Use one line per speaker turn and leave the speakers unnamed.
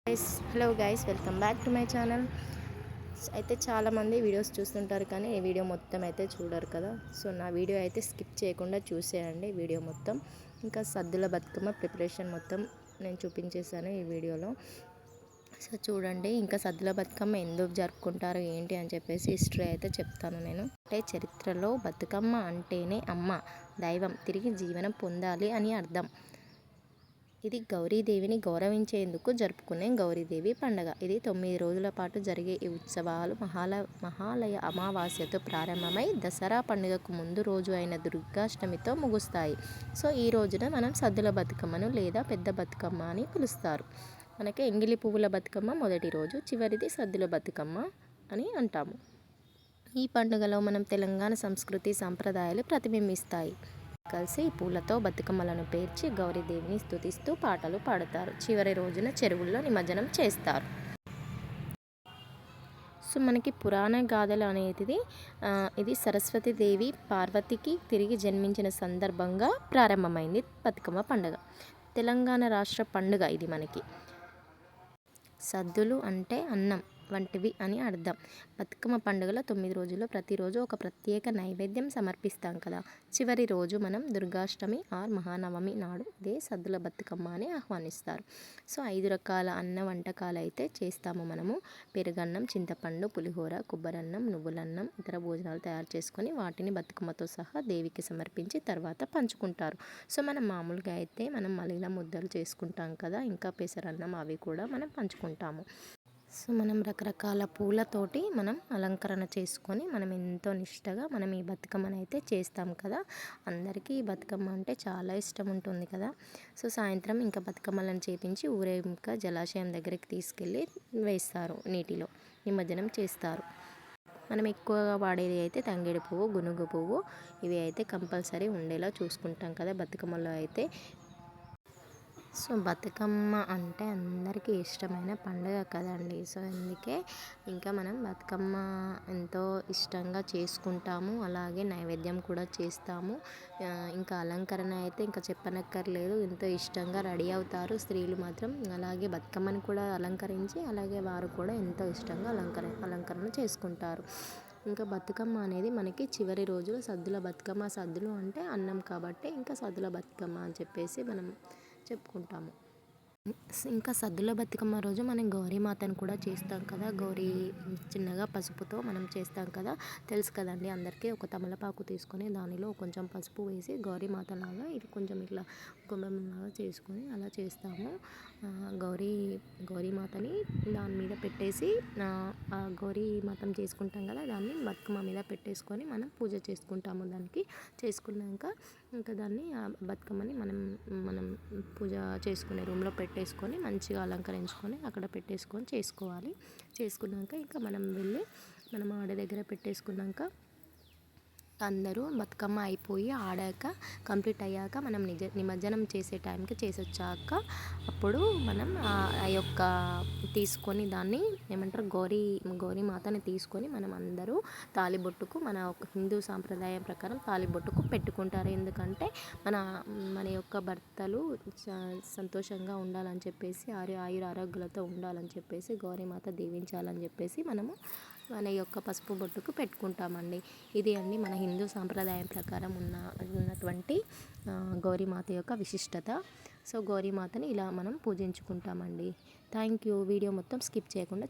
Hello guys, welcome back to my channel. అయితే చాలామంది videos చూస్తుంటారు కానీ ఈ వీడియో మొత్తం అయితే చూడరు కదా. సో నా వీడియో అయితే స్కిప్ చేయకుండా చూసేయండి వీడియో మొత్తం. ఇంకా సద్దుల బతుకమ్మ ప్రిపరేషన్ మొత్తం నేను చూపించేశాను ఈ వీడియోలో. సో చూడండి, ఇంకా సద్దుల బతుకమ్మ ఎందుకు జరుపుకుంటారు ఏంటి అని చెప్పేసి హిస్టరీ అయితే చెప్తాను నేను. అంటే చరిత్రలో బతుకమ్మ అంటేనే అమ్మ, దైవం తిరిగి జీవనం పొందాలి అని అర్థం. ఇది గౌరీదేవిని గౌరవించేందుకు జరుపుకునే గౌరీదేవి పండుగ. ఇది 9 రోజుల పాటు జరిగే ఈ ఉత్సవాలు మహాలయ అమావాస్యతో ప్రారంభమై దసరా పండుగకు ముందు రోజు అయిన దుర్గాష్టమితో ముగుస్తాయి. సో ఈ రోజున మనం సద్దుల బతుకమ్మను లేదా పెద్ద బతుకమ్మ అని పిలుస్తారు. మనకి ఎంగిలి పువ్వుల బతుకమ్మ మొదటి రోజు, చివరిది సద్దుల బతుకమ్మ అని అంటాము. ఈ పండుగలో మనం తెలంగాణ సంస్కృతి సంప్రదాయాలు ప్రతిబింబిస్తాయి. కలిసి పూలతో బతుకమ్మలను పేర్చి గౌరీదేవిని స్తుతిస్తూ పాటలు పాడతారు. చివరి రోజున చెరువుల్లో నిమజ్జనం చేస్తారు. సో మనకి పురాణ గాథలు అనేది ఇది సరస్వతీదేవి పార్వతికి తిరిగి జన్మించిన సందర్భంగా ప్రారంభమైంది బతుకమ్మ పండుగ. తెలంగాణ రాష్ట్ర పండుగ ఇది మనకి. సద్దులు అంటే అన్నం వంటివి అని అర్థం. బతుకమ్మ పండుగలో 9 రోజుల్లో ప్రతిరోజు ఒక ప్రత్యేక నైవేద్యం సమర్పిస్తాం కదా. చివరి రోజు మనం దుర్గాష్టమి ఆర్ మహానవమి నాడు ఇదే సద్దుల బతుకమ్మ అని ఆహ్వానిస్తారు. సో 5 రకాల అన్న వంటకాలు అయితే చేస్తాము మనము. పెరుగన్నం, చింతపండు, పులిహోర, కొబ్బరన్నం, నువ్వులన్నం, ఇతర భోజనాలు తయారు చేసుకొని వాటిని బతుకమ్మతో సహా దేవికి సమర్పించి తర్వాత పంచుకుంటారు. సో మనం మామూలుగా అయితే మనం మలిల ముద్దలు చేసుకుంటాం కదా, ఇంకా పెసరన్నం అవి కూడా మనం పంచుకుంటాము. సో మనం రకరకాల పూలతోటి మనం అలంకరణ చేసుకొని మనం ఎంతో నిష్టగా మనం ఈ బతుకమ్మను అయితే చేస్తాం కదా. అందరికీ ఈ బతుకమ్మ అంటే చాలా ఇష్టం ఉంటుంది కదా. సో సాయంత్రం ఇంకా బతుకమ్మలను చేపించి ఊరేగింపుగా జలాశయం దగ్గరికి తీసుకెళ్ళి వేస్తారు, నీటిలో నిమజ్జనం చేస్తారు. మనం ఎక్కువగా వాడేది అయితే తంగేడు పువ్వు, గునుగు పువ్వు, ఇవి అయితే కంపల్సరీ ఉండేలా చూసుకుంటాం కదా బతుకమ్మలో అయితే. సో బతుకమ్మ అంటే అందరికీ ఇష్టమైన పండుగ కదండి. సో అందుకే ఇంకా మనం బతుకమ్మ ఎంతో ఇష్టంగా చేసుకుంటాము. అలాగే నైవేద్యం కూడా చేస్తాము. ఇంకా అలంకరణ అయితే ఇంకా చెప్పనక్కర్లేదు, ఎంతో ఇష్టంగా రెడీ అవుతారు స్త్రీలు మాత్రం. అలాగే బతుకమ్మని కూడా అలంకరించి అలాగే వారు కూడా ఎంతో ఇష్టంగా అలంకరణ చేసుకుంటారు. ఇంకా బతుకమ్మ అనేది మనకి చివరి రోజులో సద్దుల బతుకమ్మ. సద్దులు అంటే అన్నం కాబట్టి ఇంకా సద్దుల బతుకమ్మ అని చెప్పేసి మనం చెప్పుకుంటాము. ఇంకా సద్దుల బతుకమ్మ రోజు మనం గౌరీమాతను కూడా చేస్తాం కదా. గౌరీ చిన్నగా పసుపుతో మనం చేస్తాం కదా, తెలుసు కదండి అందరికీ. ఒక తమలపాకు తీసుకొని దానిలో కొంచెం పసుపు వేసి గౌరీమాతలాగా ఇది కొంచెం ఇట్లా గుమ్మంలాగా చేసుకొని అలా చేస్తాము. గౌరీమాతని దాని మీద పెట్టేసి ఆ గౌరీమాతను చేసుకుంటాం కదా, దాన్ని బతుకమ్మ మీద పెట్టేసుకొని మనం పూజ చేసుకుంటాము. దానికి చేసుకున్నాక ఇంకా దాన్ని ఆ బతుకమ్మని మనం పూజ చేసుకునే రూమ్లో పెట్టేసుకొని మంచిగా అలంకరించుకొని అక్కడ పెట్టేసుకొని చేసుకోవాలి. చేసుకున్నాక ఇంకా మనం వెళ్ళి మనం ఆడ దగ్గర పెట్టేసుకున్నాక అందరూ బతుకమ్మ అయిపోయి ఆడాక కంప్లీట్ అయ్యాక మనం నిమజ్జనం చేసే టైంకి చేసొచ్చాక అప్పుడు మనం ఆ యొక్క తీసుకొని దాన్ని ఏమంటారు గౌరీమాతని తీసుకొని మనం అందరూ తాళిబొట్టుకు మన హిందూ సాంప్రదాయం ప్రకారం తాళిబొట్టుకు పెట్టుకుంటారు. ఎందుకంటే మన యొక్క భర్తలు సంతోషంగా ఉండాలని చెప్పేసి ఆయురారోగ్యాలతో ఉండాలని చెప్పేసి గౌరీమాత దీవించాలని చెప్పేసి మనము మన యొక్క పసుపు బొట్టుకు పెట్టుకుంటామండి. ఇది అండి మన హిందూ సాంప్రదాయం ప్రకారం ఉన్నటువంటి గౌరీమాత యొక్క విశిష్టత. సో గౌరీమాతని ఇలా మనం పూజించుకుంటామండి. Thank you. వీడియో మొత్తం స్కిప్ చేయకుండా